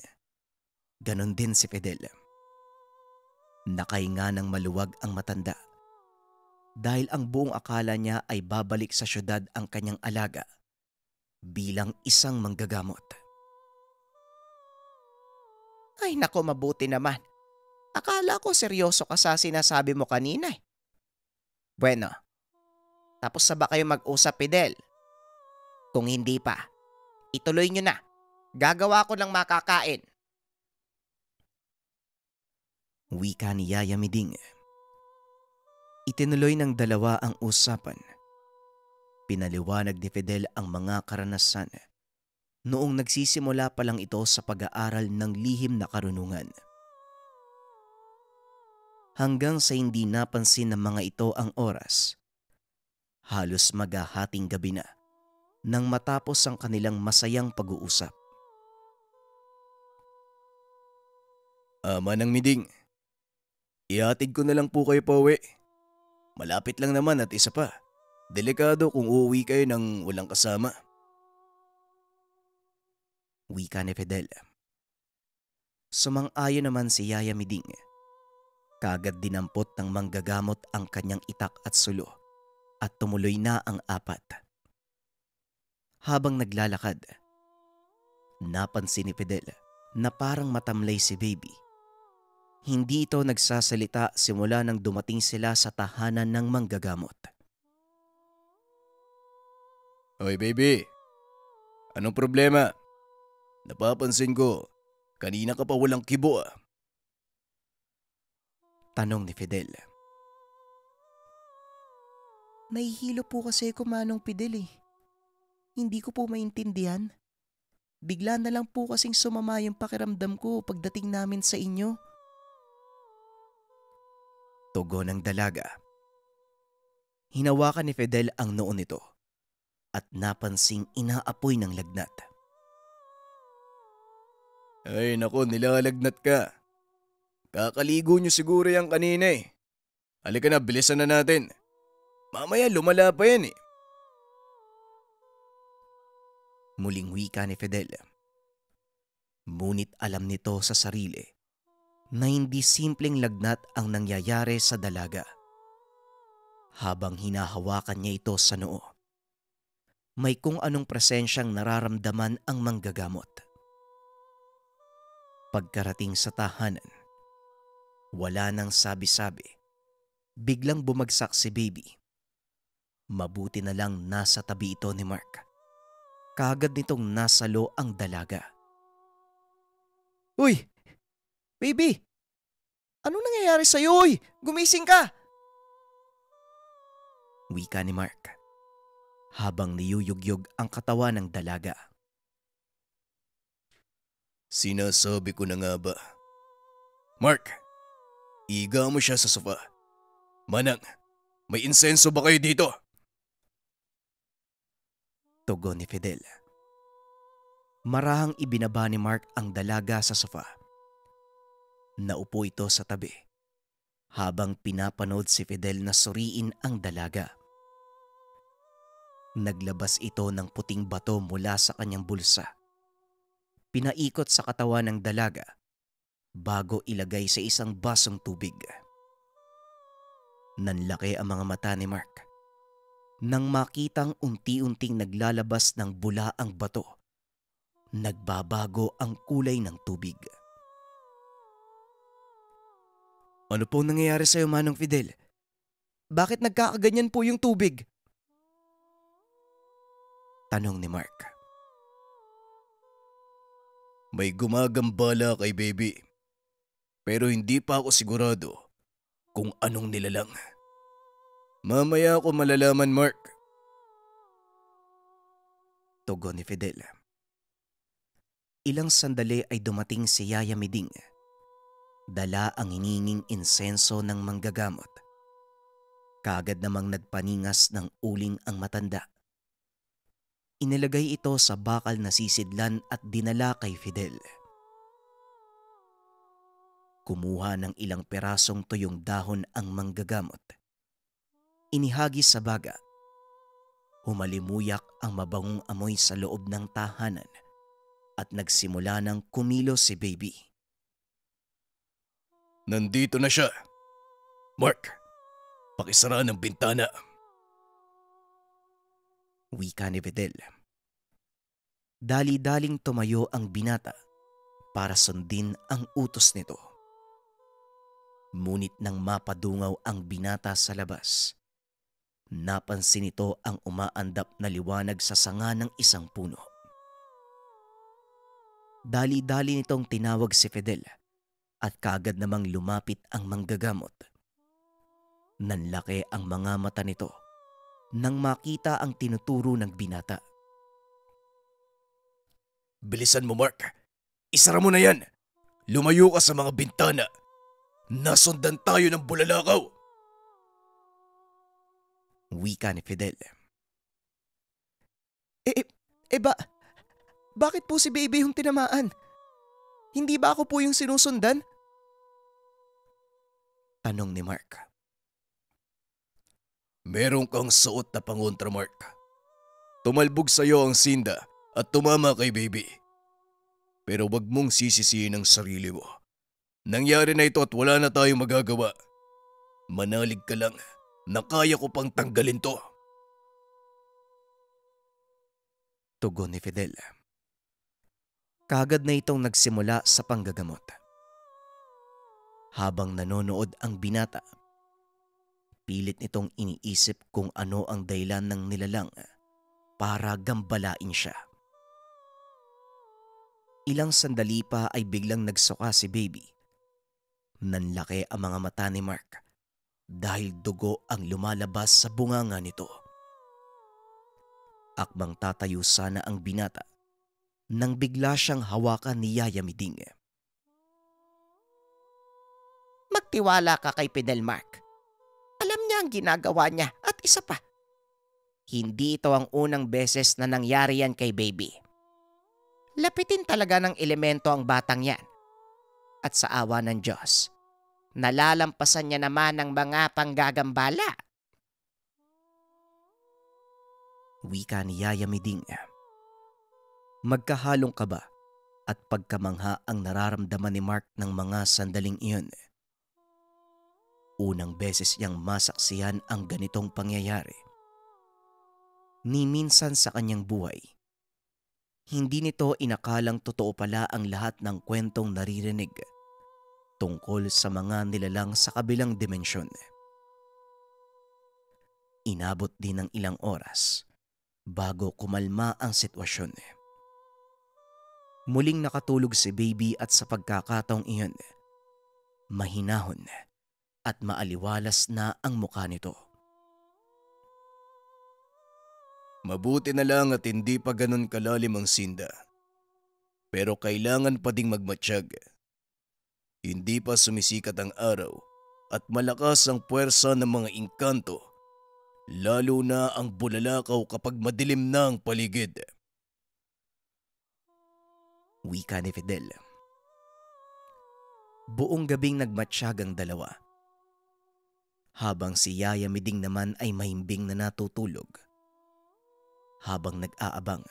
Ganon din si Fidel. Nakahinga ng maluwag ang matanda. Dahil ang buong akala niya ay babalik sa syudad ang kanyang alaga bilang isang manggagamot. Ay nako, mabuti naman. Akala ko seryoso ka sa sinasabi mo kanina eh. Bueno, tapos na ba kayo mag-usap, Fidel? Kung hindi pa, ituloy nyo na. Gagawa ko ng makakain. Wika ni Yaya Miding. Itinuloy ng dalawa ang usapan. Pinaliwanag ni Fidel ang mga karanasan noong nagsisimula pa lang ito sa pag-aaral ng lihim na karunungan. Hanggang sa hindi napansin ng mga ito ang oras, halos maghahating gabi na nang matapos ang kanilang masayang pag-uusap. Manang Miding, ihatid ko na lang po kayo pauwi. Malapit lang naman at isa pa, delikado kung uuwi kayo ng walang kasama. Wika ni Fidel. Sumang-ayon naman si Yaya Miding. Kagad dinampot ng manggagamot ang kanyang itak at sulo at tumuloy na ang apat. Habang naglalakad, napansin ni Fidel na parang matamlay si Baby. Hindi ito nagsasalita simula nang dumating sila sa tahanan ng manggagamot. Hoy baby, anong problema? Napapansin ko, kanina ka pa walang kibo ah. Tanong ni Fidel. Nahihilo po kasi ako, Manong Fidel eh. Hindi ko po maintindihan. Bigla na lang po kasing sumama yung pakiramdam ko pagdating namin sa inyo. Tugon ng dalaga. Hinawakan ni Fidel ang noo nito at napansing inaapoy ng lagnat. Ay nako, nilalagnat ka. Kakaligo nyo siguro yan kanina eh. Halika na, bilisan na natin. Mamaya lumala pa yan eh. Muling wika ni Fidel. Ngunit alam nito sa sarili na hindi simpleng lagnat ang nangyayari sa dalaga. Habang hinahawakan niya ito sa noo, may kung anong presensyang nararamdaman ang manggagamot. Pagkarating sa tahanan, wala nang sabi-sabi. Biglang bumagsak si Baby. Mabuti na lang nasa tabi ito ni Mark. Kaagad nitong nasalo ang dalaga. "Uy! Baby! Anong nangyayari sa'yo, uy? Gumising ka!" Wika ni Mark habang niyuyugyog ang katawan ng dalaga. Sinasabi ko na nga ba? Mark, iga mo siya sa sofa. Manang, may insenso ba kayo dito? Tugon ni Fidel. Marahang ibinaba ni Mark ang dalaga sa sofa. Naupo ito sa tabi habang pinapanood si Fidel na suriin ang dalaga. Naglabas ito ng puting bato mula sa kanyang bulsa. Pinaikot sa katawan ng dalaga bago ilagay sa isang basong tubig. Nanlaki ang mga mata ni Mark nang makitang unti-unting naglalabas ng bula ang bato. Nagbabago ang kulay ng tubig. "Ano po nangyayari sa'yo, Manong Fidel? Bakit nagkakaganyan po yung tubig?" Tanong ni Mark. May gumagambala kay Baby. Pero hindi pa ako sigurado kung anong nilalang. Mamaya ako malalaman, Mark. Tugon ni Fidel. Ilang sandali ay dumating si Yaya Miding. Dala ang hininging insenso ng manggagamot. Kaagad namang nagpaningas ng uling ang matanda. Inilagay ito sa bakal na sisidlan at dinala kay Fidel. Kumuha ng ilang perasong tuyong dahon ang manggagamot. Inihagis sa baga. Humalimuyak ang mabangong amoy sa loob ng tahanan at nagsimula ng kumilos si Baby. Nandito na siya. Mark, pakisara ng bintana. Wika ni Fidel. Dali-daling tumayo ang binata para sundin ang utos nito. Ngunit nang mapadungaw ang binata sa labas, napansin nito ang umaandap na liwanag sa sanga ng isang puno. Dali-dali nitong tinawag si Fidel at kaagad namang lumapit ang manggagamot. Nanlaki ang mga mata nito nang makita ang tinuturo ng binata. Bilisan mo, Mark. Isara mo na yan. Lumayo ka sa mga bintana. Nasundan tayo ng bulalakaw. Wika ni Fidel. Bakit po si Baby yung tinamaan? Hindi ba ako po yung sinusundan? Tanong ni Mark. Meron kang suot na pangontra, Mark. Tumalbog sa'yo ang sinda at tumama kay Baby. Pero wag mong sisisihin ang sarili mo. Nangyari na ito at wala na tayong magagawa. Manalig ka lang na kaya ko pang tanggalin to. Tugon ni Fidel. Kaagad na itong nagsimula sa panggagamot. Habang nanonood ang binata, pilit nitong iniisip kung ano ang dahilan ng nilalang para gambalain siya. Ilang sandali pa ay biglang nagsuka si Baby. Nanlaki ang mga mata ni Mark dahil dugo ang lumalabas sa bunganga nito. Akmang tatayo sana ang binata nang bigla siyang hawakan ni Yaya Miding. Magtiwala ka kay Fidel, Mark. Alam niya ang ginagawa niya at isa pa. Hindi ito ang unang beses na nangyari yan kay Baby. Lapitin talaga ng elemento ang batang yan. At sa awa ng Diyos, nalalampasan niya naman ng mga panggagambala. Wika ni Yaya Miding. Magkahalong kaba at pagkamangha ang nararamdaman ni Mark ng mga sandaling iyon. Unang beses niyang masaksihan ang ganitong pangyayari. Ni minsan sa kanyang buhay, hindi nito inakalang totoo pala ang lahat ng kwentong naririnig tungkol sa mga nilalang sa kabilang dimensyon. Inabot din ng ilang oras bago kumalma ang sitwasyon. Muling nakatulog si Baby at sa pagkakataong iyon, mahinahon at maaliwalas na ang mukha nito. Mabuti na lang at hindi pa ganun kalalim ang sinda. Pero kailangan pa ding magmatsyag. Hindi pa sumisikat ang araw at malakas ang puwersa ng mga engkanto, lalo na ang bulalakaw kapag madilim na ang paligid. Wika ni Fidel. Buong gabing nagmatsyag ang dalawa. Habang si Yaya Miding naman ay mahimbing na natutulog. Habang nag-aabang,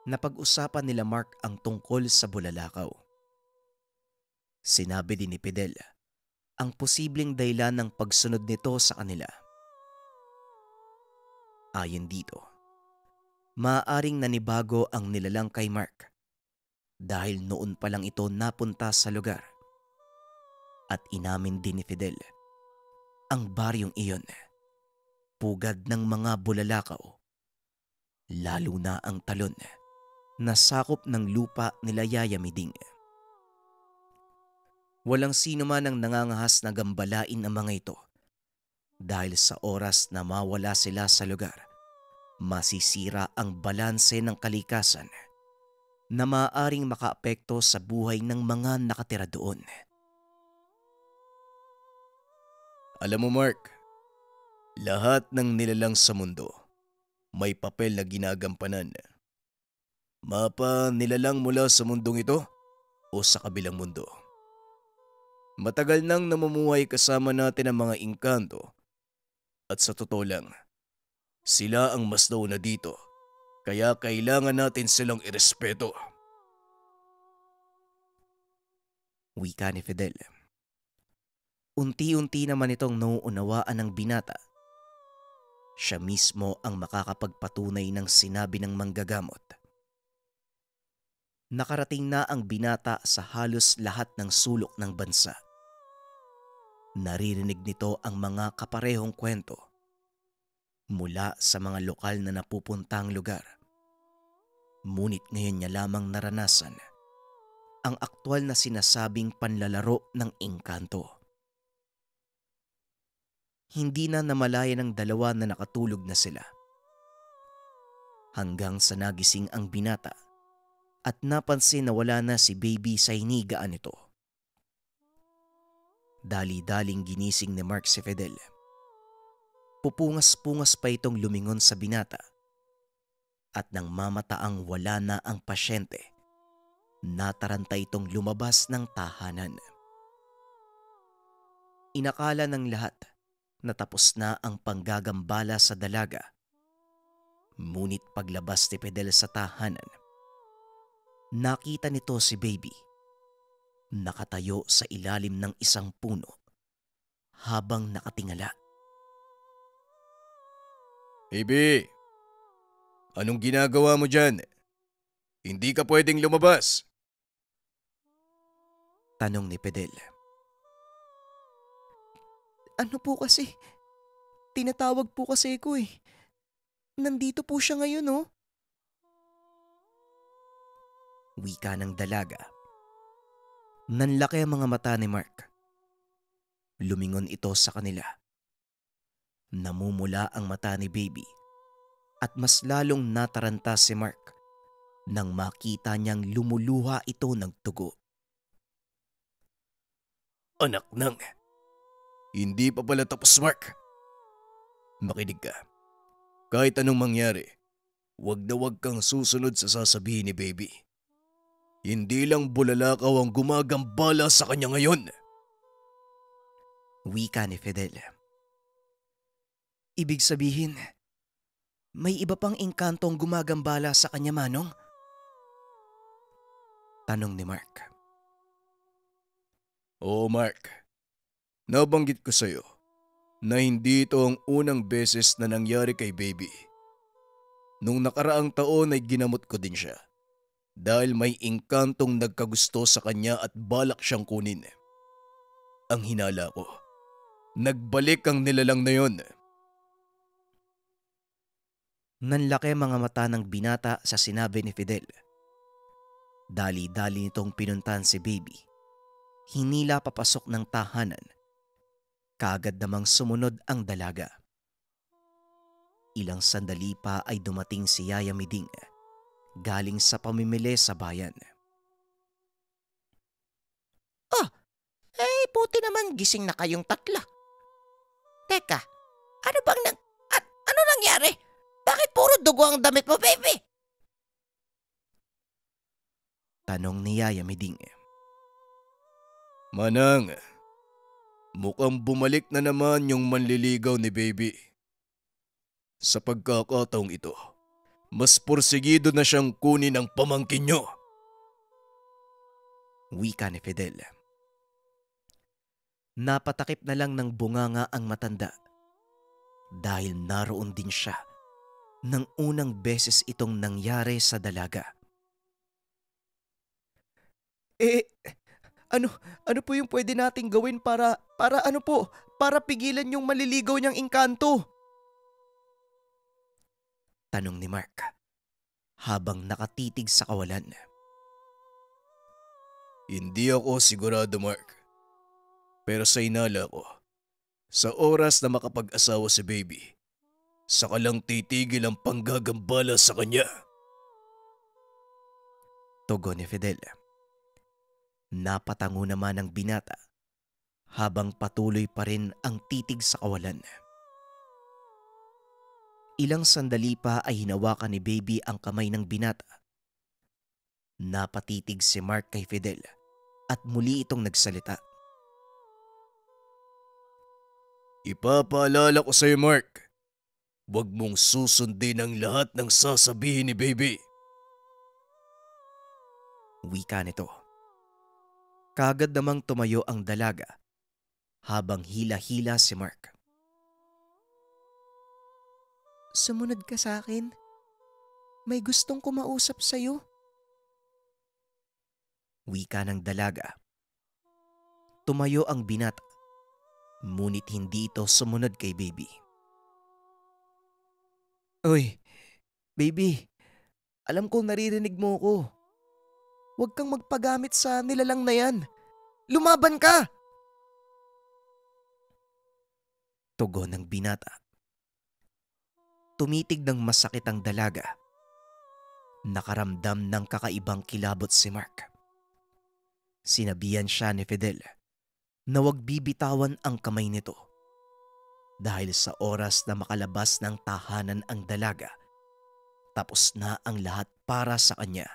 napag-usapan nila Mark ang tungkol sa bulalakaw. Sinabi din ni Fidel ang posibleng dahilan ng pagsunod nito sa kanila. Ayon dito, maaaring nanibago ang nilalang kay Mark dahil noon pa lang ito napunta sa lugar. At inamin din ni Fidel, ang baryong iyon, pugad ng mga bulalakaw, lalo na ang talon na sakop ng lupa nila Yaya Miding. Walang sino man ang nangangahas na gambalain ang mga ito dahil sa oras na mawala sila sa lugar, masisira ang balanse ng kalikasan na maaaring makaapekto sa buhay ng mga nakatira doon. Alam mo Mark, lahat ng nilalang sa mundo may papel na ginagampanan. Mapa nilalang mula sa mundong ito o sa kabilang mundo. Matagal nang namumuhay kasama natin ang mga engkanto at sa totoo lang, sila ang mas nauna dito kaya kailangan natin silang irespeto. Wika ni Fidel. Unti-unti naman itong nauunawaan ng binata. Siya mismo ang makakapagpatunay ng sinabi ng manggagamot. Nakarating na ang binata sa halos lahat ng sulok ng bansa. Naririnig nito ang mga kaparehong kwento mula sa mga lokal na napupuntang lugar. Ngunit ngayon niya lamang naranasan ang aktwal na sinasabing panlalaro ng engkanto. Hindi na namalayan ng dalawa na nakatulog na sila. Hanggang sa nagising ang binata at napansin na wala na si Baby sa hinigaan nito. Dali-daling ginising ni Mark si Fidel. Pupungas-pungas pa itong lumingon sa binata. At nang mamataang wala na ang pasyente, nataranta itong lumabas ng tahanan. Inakala ng lahat na tapos na ang panggagambala sa dalaga. Ngunit paglabas ni Fidel sa tahanan, nakita nito si Baby nakatayo sa ilalim ng isang puno habang nakatingala. Baby, anong ginagawa mo dyan? Hindi ka pwedeng lumabas. Tanong ni Fidel. Ano po kasi? Tinatawag po kasi ko eh. Nandito po siya ngayon oh. Wika ng dalaga. Nanlaki ang mga mata ni Mark. Lumingon ito sa kanila. Namumula ang mata ni Baby at mas lalong nataranta si Mark nang makita niyang lumuluha ito ng tugo. Anak nang, hindi pa pala tapos Mark. Makinig ka. Kahit anong mangyari, wag na wag kang susunod sa sasabihin ni Baby. Hindi lang bulalakaw ang gumagambala sa kanya ngayon. Wika ni Fidel. Ibig sabihin, may iba pang engkantong gumagambala sa kanya, Manong? Tanong ni Mark. Oo Mark, nabanggit ko sa'yo na hindi ito ang unang beses na nangyari kay baby. Nung nakaraang taon ay ginamot ko din siya dahil may engkantong nagkagusto sa kanya at balak siyang kunin. Ang hinala ko, nagbalik ang nilalang na yon. Nanlaki mga mata ng binata sa sinabi ni Fidel. Dali-dali nitong pinuntahan si baby. Hinila papasok ng tahanan. Kaagad namang sumunod ang dalaga. Ilang sandali pa ay dumating si Yaya Miding galing sa pamimili sa bayan. Buti naman gising na kayong tatla. Teka, ano nangyari? Bakit puro dugo ang damit mo, baby? Tanong ni Yaya Miding. Manang, mukhang bumalik na naman yung manliligaw ni baby. Sa pagkakataong ito, mas porsigido na siyang kunin ang pamangkin nyo. Wika ni Fidel. Napatakip na lang ng bunganga ang matanda dahil naroon din siya nang unang beses itong nangyari sa dalaga. Ano po yung pwede nating gawin para pigilan yung maliligaw niyang engkanto? Tanong ni Mark habang nakatitig sa kawalan. Hindi ako sigurado, Mark. Pero sa inala ko, sa oras na makapag-asawa si baby, saka lang titigil ang panggagambala sa kanya. Tugon ni Fidel. Napatango naman ang binata habang patuloy pa rin ang titig sa kawalan. Ilang sandali pa ay hinawakan ni baby ang kamay ng binata. Napatitig si Mark kay Fidel at muli itong nagsalita. Ipapaalala ko sa'yo, Mark. Huwag mong susundin ang lahat ng sasabihin ni baby. Wika nito. Kaagad namang tumayo ang dalaga habang hila-hila si Mark. Sumunod ka sa akin. May gustong kumausap sa'yo. Wika ng dalaga. Tumayo ang binata, ngunit hindi ito sumunod kay baby. Oy, baby, alam kong naririnig mo ko. Huwag kang magpagamit sa nilalang na yan. Lumaban ka! Tugon ng binata. Tumitig ng masakit ang dalaga. Nakaramdam ng kakaibang kilabot si Mark. Sinabihan siya ni Fidel na huwag bibitawan ang kamay nito dahil sa oras na makalabas ng tahanan ang dalaga, tapos na ang lahat para sa kanya.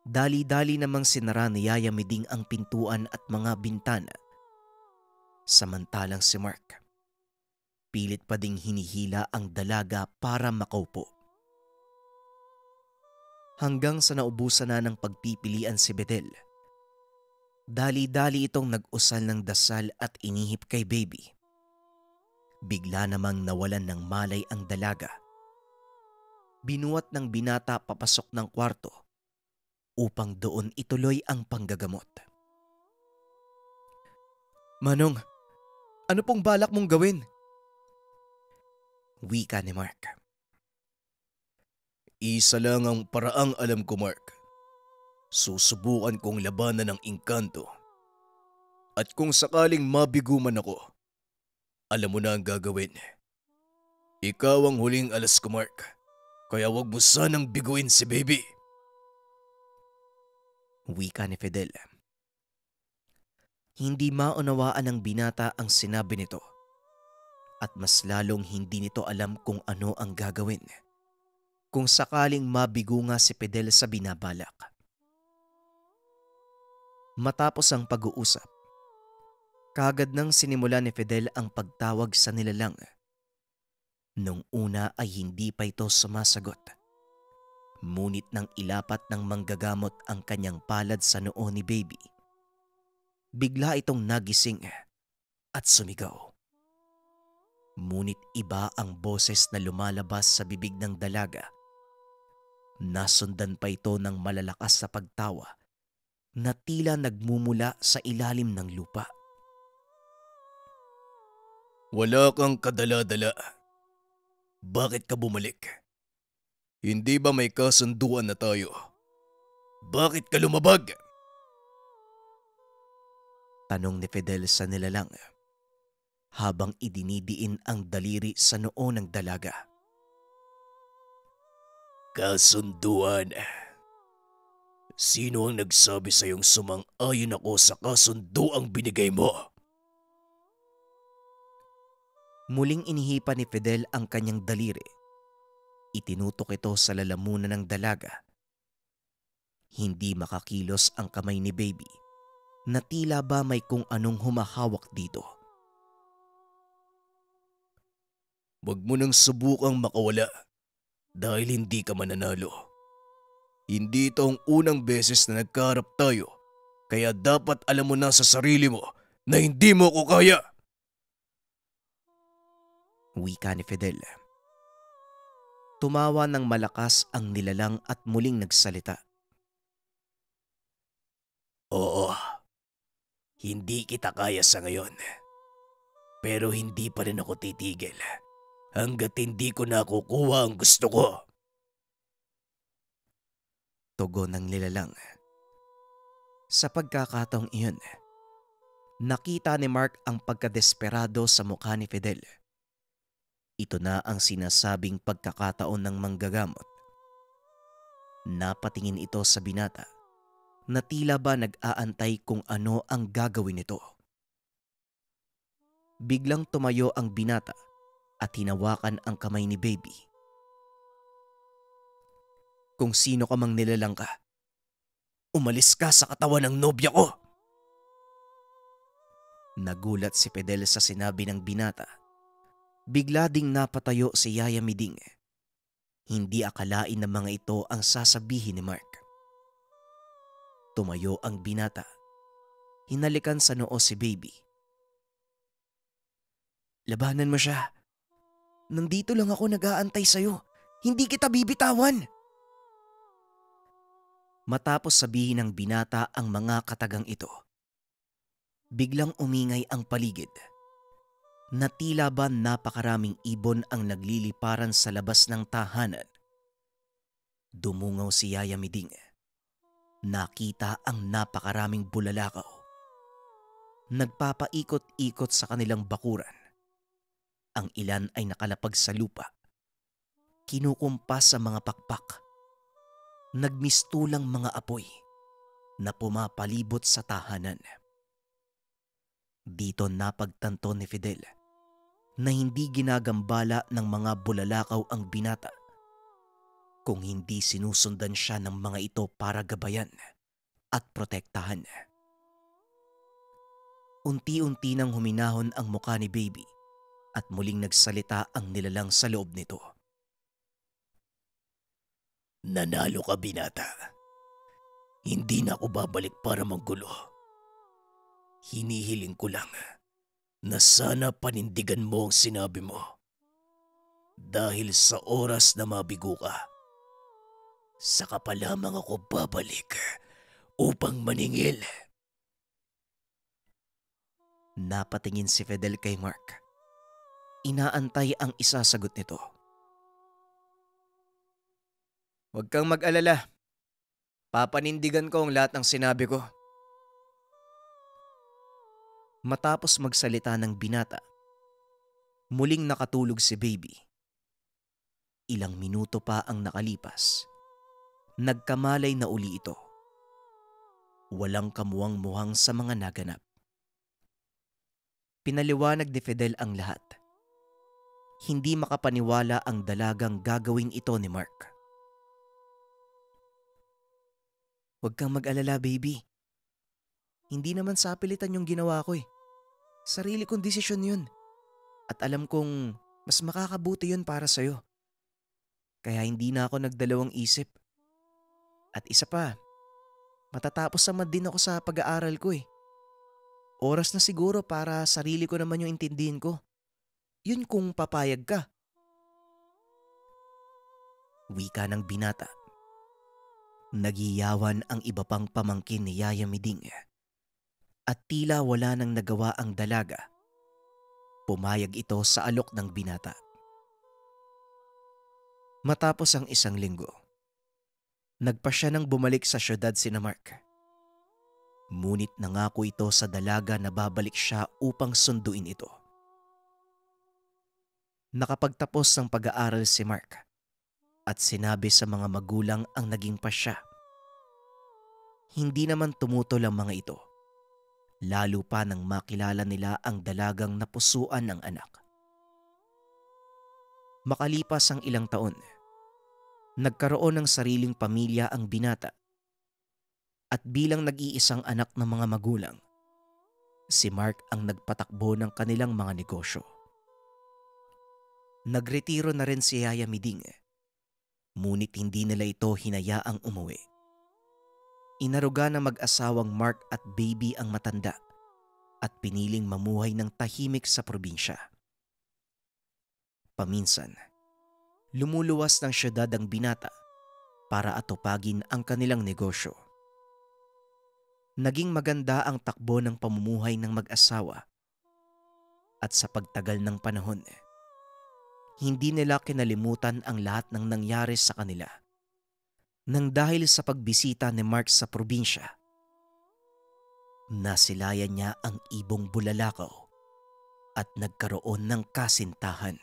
Dali-dali namang sinara ni Yaya Miding ang pintuan at mga bintana. Samantalang si Mark, pilit pa ding hinihila ang dalaga para makaupo. Hanggang sa naubusan na ng pagpipilian si Fidel. Dali-dali itong nag-usal ng dasal at inihip kay baby. Bigla namang nawalan ng malay ang dalaga. Binuhat ng binata papasok ng kwarto upang doon ituloy ang panggagamot. Manong, ano pong balak mong gawin? Wika ni Mark. Isa lang ang paraang alam ko, Mark. Susubukan kong labanan ang engkanto. At kung sakaling mabigo man ako, alam mo na ang gagawin. Ikaw ang huling alas ko, Mark. Kaya wag mo sanang biguin si baby. Wika ni Fidel. Hindi maunawaan ng binata ang sinabi nito at mas lalong hindi nito alam kung ano ang gagawin kung sakaling mabigo nga si Fidel sa binabalak. Matapos ang pag-uusap, kaagad nang sinimula ni Fidel ang pagtawag sa nilalang. Nung una ay hindi pa ito sumasagot. Ngunit nang ilapat ng manggagamot ang kanyang palad sa noo ni baby, bigla itong nagising at sumigaw. Ngunit iba ang boses na lumalabas sa bibig ng dalaga. Nasundan pa ito ng malalakas na pagtawa na tila nagmumula sa ilalim ng lupa. Wala kang kadala-dala. Bakit ka bumalik? Hindi ba may kasunduan na tayo? Bakit ka lumabag? Tanong ni Fidel sa nilalang habang idinidiin ang daliri sa noo ng dalaga. Kasunduan. Sino ang nagsabi sa iyong sumang-ayon ako sa kasunduang binigay mo? Muling inihipan ni Fidel ang kanyang daliri. Itinutok ito sa lalamunan ng dalaga. Hindi makakilos ang kamay ni baby na tila ba may kung anong humahawak dito. Huwag mo nang subukang makawala dahil hindi ka mananalo. Hindi ito ang unang beses na nagkaharap tayo, kaya dapat alam mo na sa sarili mo na hindi mo ko kaya. Wika ni Fidel. Tumawa ng malakas ang nilalang at muling nagsalita. Oo, hindi kita kaya sa ngayon. Pero hindi pa rin ako titigil hanggat hindi ko nakukuha ang gusto ko. Tugon ng nilalang. Sa pagkakataong iyon, nakita ni Mark ang pagkadesperado sa mukha ni Fidel. Ito na ang sinasabing pagkakataon ng manggagamot. Napatingin ito sa binata na tila ba nag-aantay kung ano ang gagawin nito. Biglang tumayo ang binata at hinawakan ang kamay ni baby. Kung sino ka mang nilalang ka, umalis ka sa katawan ng nobya ko! Nagulat si Fidel sa sinabi ng binata. Bigla ding napatayo si Yaya Miding. Hindi akalain ng mga ito ang sasabihin ni Mark. Tumayo ang binata. Hinalikan sa noo si baby. Labanan mo siya. Nandito lang ako nag-aantay sa'yo. Hindi kita bibitawan. Matapos sabihin ng binata ang mga katagang ito, biglang umingay ang paligid. Na tila ba napakaraming ibon ang nagliliparan sa labas ng tahanan. Dumungaw si Yaya Miding. Nakita ang napakaraming bulalakaw. Nagpapaikot-ikot sa kanilang bakuran. Ang ilan ay nakalapag sa lupa. Kinukumpas sa mga pakpak. Nagmistulang mga apoy na pumapalibot sa tahanan. Dito napagtanto ni Fidel na hindi ginagambala ng mga bulalakaw ang binata, kung hindi sinusundan siya ng mga ito para gabayan at protektahan. Unti-unti nang huminahon ang mukha ni baby at muling nagsalita ang nilalang sa loob nito. Nanalo ka, binata. Hindi na ako babalik para manggulo. Hinihiling ko lang na sana panindigan mo ang sinabi mo. Dahil sa oras na mabigo ka, saka pa lamang ako babalik upang maningil. Napatingin si Fidel kay Mark. Inaantay ang isasagot nito. Huwag kang mag-alala. Papanindigan ko ang lahat ng sinabi ko. Matapos magsalita ng binata, muling nakatulog si baby. Ilang minuto pa ang nakalipas. Nagkamalay na uli ito. Walang kamuwang-muwang sa mga naganap. Pinaliwanag ni Fidel ang lahat. Hindi makapaniwala ang dalagang gagawin ito ni Mark. Huwag kang mag-alala, baby. Hindi naman sapilitan yung ginawa ko eh. Sarili kong desisyon yun. At alam kong mas makakabuti yun para sa'yo. Kaya hindi na ako nagdalawang isip. At isa pa, matatapos naman din ako sa pag-aaral ko eh. Oras na siguro para sarili ko naman yung intindihin ko. Yun kung papayag ka. Wika ng binata. Nagiyawan ang iba pang pamangkin ni Yaya Miding at tila wala nang nagawa ang dalaga. Pumayag ito sa alok ng binata. Matapos ang isang linggo, nagpa siya nang bumalik sa syudad sina Mark. Ngunit nangako ito sa dalaga na babalik siya upang sunduin ito. Nakapagtapos ng pag-aaral si Mark at sinabi sa mga magulang ang naging pasya. Hindi naman tumutol ang mga ito, lalo pa nang makilala nila ang dalagang napusuan ng anak. Makalipas ang ilang taon, nagkaroon ng sariling pamilya ang binata. At bilang nag-iisang anak ng mga magulang, si Mark ang nagpatakbo ng kanilang mga negosyo. Nagretiro na rin si Yaya Miding, ngunit hindi nila ito hinayaang umuwi. Inaruga ng mag-asawang Mark at baby ang matanda at piniling mamuhay ng tahimik sa probinsya. Paminsan, lumuluwas ng syudad ang binata para atupagin ang kanilang negosyo. Naging maganda ang takbo ng pamumuhay ng mag-asawa at sa pagtagal ng panahon, hindi nila kinalimutan ang lahat ng nangyari sa kanila. Nang dahil sa pagbisita ni Mark sa probinsya, nasilayan niya ang ibong bulalakaw at nagkaroon ng kasintahan.